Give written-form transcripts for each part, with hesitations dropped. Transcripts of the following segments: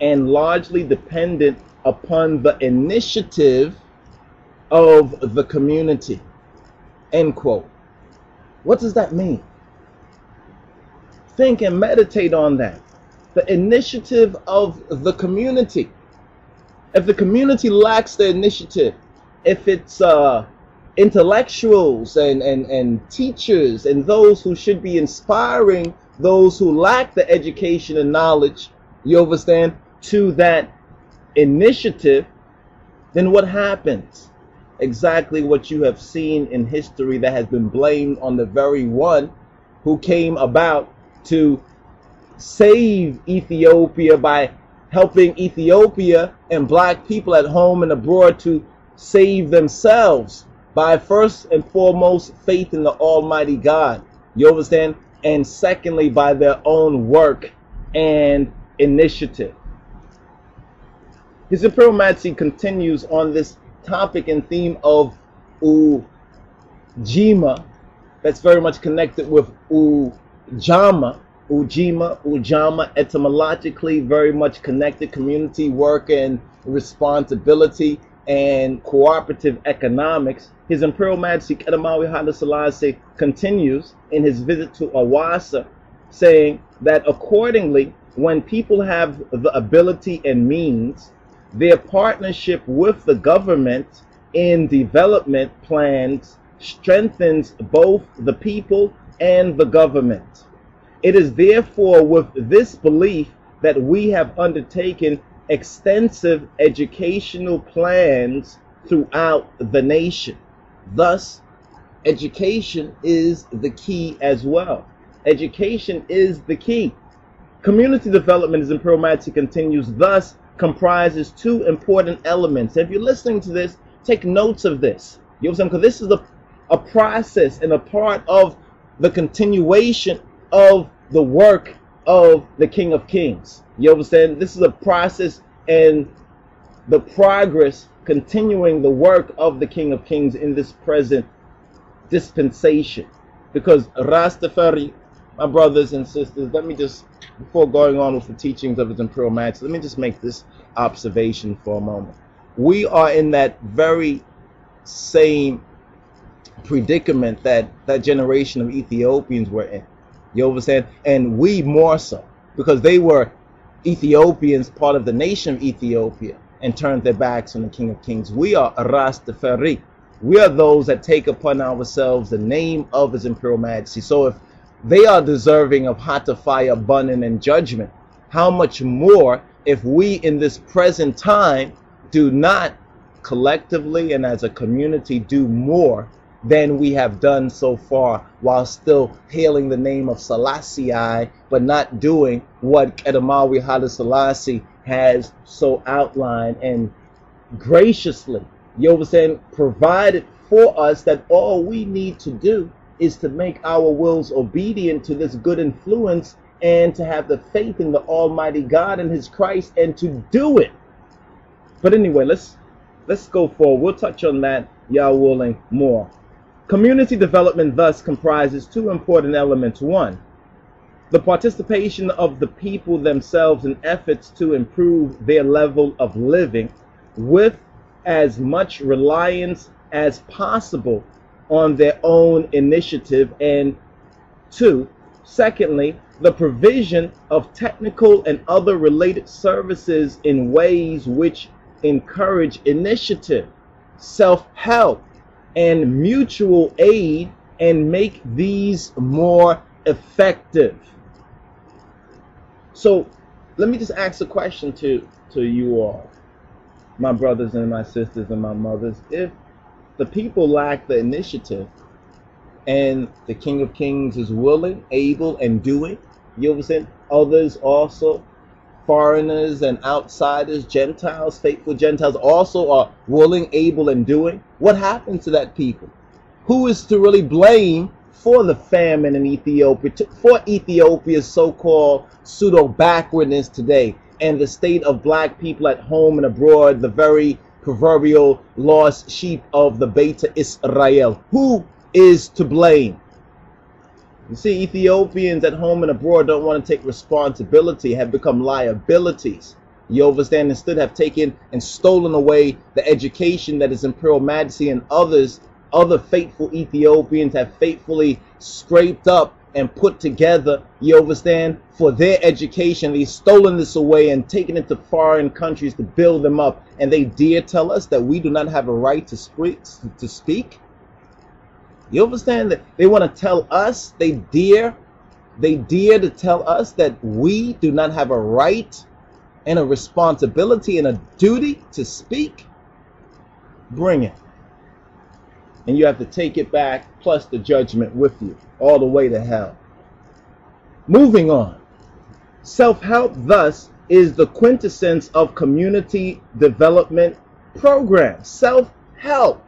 and largely dependent upon the initiative of the community. End quote. What does that mean? Think and meditate on that. The initiative of the community. If the community lacks the initiative, if it's intellectuals and teachers and those who should be inspiring those who lack the education and knowledge, you understand, to that initiative, then what happens? Exactly what you have seen in history that has been blamed on the very one who came about to save Ethiopia by helping Ethiopia and black people at home and abroad to save themselves by first and foremost faith in the Almighty God. You understand? And secondly, by their own work and initiative. His Imperial Majesty continues on this topic and theme of Ujima, that's very much connected with Ujama. Ujama, etymologically very much connected, community work and responsibility and cooperative economics. His Imperial Majesty Haile Selassie continues in his visit to Awasa, saying that accordingly, when people have the ability and means, their partnership with the government in development plans strengthens both the people and the government. It is therefore with this belief that we have undertaken extensive educational plans throughout the nation. Thus, education is the key as well. Education is the key. Community development, as Imperial Majesty continues, thus comprises two important elements. If you're listening to this, take notes of this. You know what I'm saying? Because this is a process and a part of the continuation of the work of the King of Kings. You understand? This is a process and the progress continuing the work of the King of Kings in this present dispensation. Because Rastafari, my brothers and sisters, let me just, before going on with the teachings of His Imperial Majesty, let me just make this observation for a moment. We are in that very same predicament that that generation of Ethiopians were in. You understand? And we more so, because they were Ethiopians, part of the nation of Ethiopia, and turned their backs on the King of Kings. We are Rastafari. We are those that take upon ourselves the name of His Imperial Majesty. So if they are deserving of hotter fire, burning, and judgment, how much more if we in this present time do not collectively and as a community do more than we have done so far, while still hailing the name of Selassie, but not doing what Haile Selassie has so outlined and graciously, you understand, provided for us, that all we need to do is to make our wills obedient to this good influence and to have the faith in the Almighty God and His Christ and to do it. But anyway, let's go forward. We'll touch on that, Yah willing, more. Community development thus comprises two important elements. One, the participation of the people themselves in efforts to improve their level of living with as much reliance as possible on their own initiative. And two, secondly, the provision of technical and other related services in ways which encourage initiative, self-help, and mutual aid, and make these more effective. So let me just ask a question to you all, my brothers and my sisters and my mothers. If the people lack the initiative and the King of Kings is willing, able, and doing, you understand, others also, foreigners and outsiders, Gentiles, faithful Gentiles also are willing, able, and doing, what happens to that people? Who is to really blame for the famine in Ethiopia, for Ethiopia's so-called pseudo-backwardness today, and the state of black people at home and abroad, the very proverbial lost sheep of the Beta Israel? Who is to blame? You see, Ethiopians at home and abroad don't want to take responsibility, have become liabilities You understand? Instead have taken and stolen away the education that His Imperial Majesty and other faithful Ethiopians have faithfully scraped up and put together, you understand, for their education. They've stolen this away and taken it to foreign countries to build them up. And they dare tell us that we do not have a right to speak. You understand that they want to tell us, they dare to tell us that we do not have a right and a responsibility and a duty to speak? Bring it. And you have to take it back, plus the judgment with you, all the way to hell. Moving on. Self-help, thus, is the quintessence of community development programs. Self-help.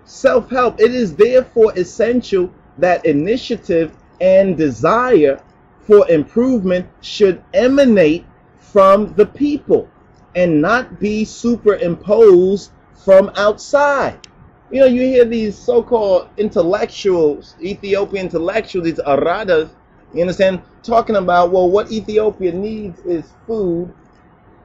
Self-help. It is therefore essential that initiative and desire for improvement should emanate from the people and not be superimposed from outside. You know, you hear these so-called intellectuals, Ethiopian intellectuals, these aradas, you understand, talking about, well, what Ethiopia needs is food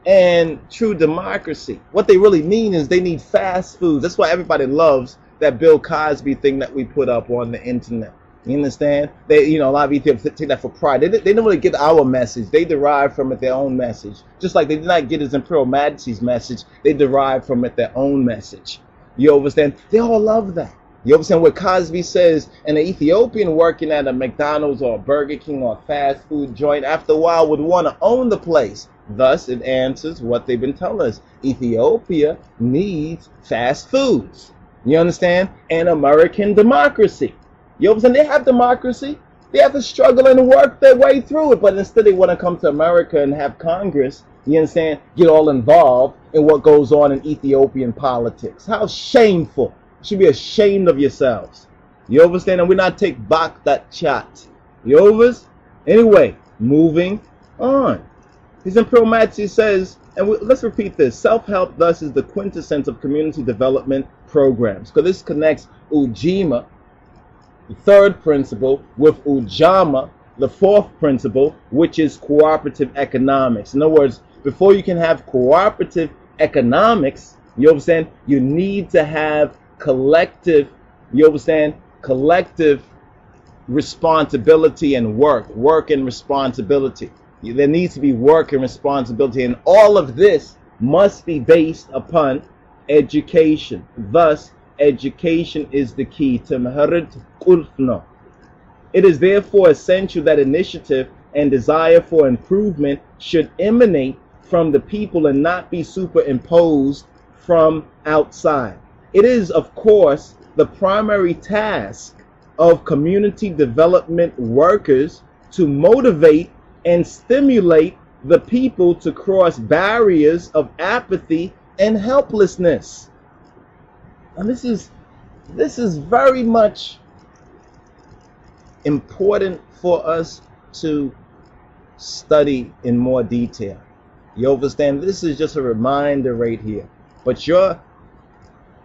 and true democracy. What they really mean is they need fast food. That's why everybody loves that Bill Cosby thing that we put up on the internet. You understand? They, you know, a lot of Ethiopians take that for pride. They don't really get our message. They derive from it their own message. Just like they did not get His Imperial Majesty's message, they derive from it their own message. You understand? They all love that. You understand what Cosby says? An Ethiopian working at a McDonald's or a Burger King or a fast food joint, after a while would want to own the place. Thus, it answers what they've been telling us. Ethiopia needs fast foods. You understand? And American democracy. You understand? They have democracy. They have to struggle and work their way through it. But instead they want to come to America and have Congress, you understand, get all involved in what goes on in Ethiopian politics. How shameful. You should be ashamed of yourselves. You understand? And we're not take back that chat. You overs? Anyway, moving on. His Imperial Majesty says, and let's repeat this, self-help thus is the quintessence of community development programs. Because this connects Ujima, the third principle, with Ujama, the fourth principle, which is cooperative economics. In other words, before you can have cooperative economics, you understand, you need to have collective, you understand, collective responsibility and work and responsibility. There needs to be work and responsibility, and all of this must be based upon education. Thus, education is the key. It is therefore essential that initiative and desire for improvement should emanate from the people and not be superimposed from outside. It is, of course, the primary task of community development workers to motivate and stimulate the people to cross barriers of apathy and helplessness. And this is very much important for us to study in more detail. You understand? This is just a reminder right here. But your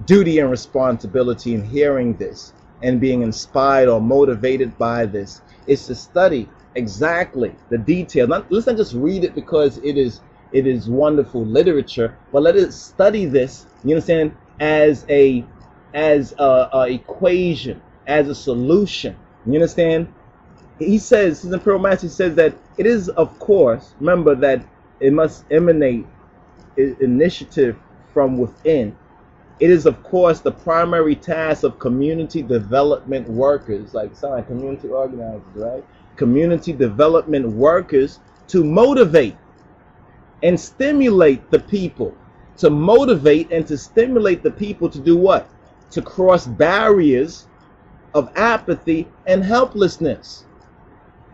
duty and responsibility in hearing this and being inspired or motivated by this is to study exactly the detail. Let's not just read it because it is wonderful literature, but let us study this, you understand, as a equation, as a solution. You understand? He says, His Imperial Majesty says that it is, of course, remember that it must emanate initiative from within. It is, of course, the primary task of community development workers, like community organizers, right? Community development workers to motivate and stimulate the people. To motivate and to stimulate the people to do what? To cross barriers of apathy and helplessness.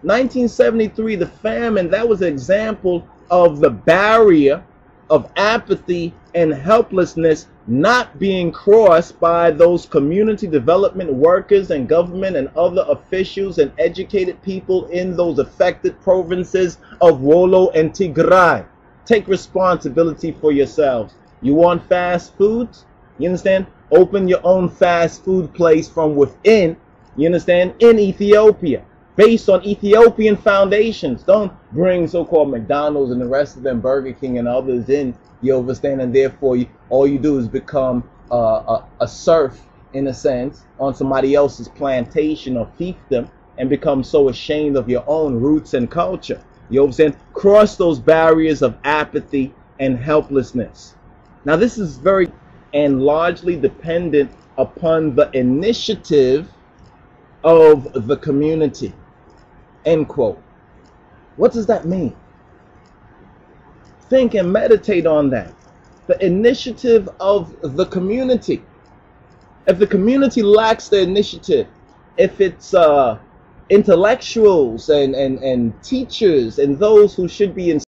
1973, the famine, that was an example of the barrier of apathy and helplessness not being crossed by those community development workers and government and other officials and educated people in those affected provinces of Wollo and Tigray. Take responsibility for yourselves. You want fast foods? You understand? Open your own fast food place from within, you understand, in Ethiopia. based on Ethiopian foundations. Don't bring so-called McDonald's and the rest of them, Burger King and others in, you understand, and therefore all you do is become a serf, in a sense, on somebody else's plantation or fiefdom, and become so ashamed of your own roots and culture. You understand? Cross those barriers of apathy and helplessness. Now this is very and largely dependent upon the initiative of the community. End quote. What does that mean? Think and meditate on that. The initiative of the community. If the community lacks the initiative, if it's intellectuals and teachers and those who should be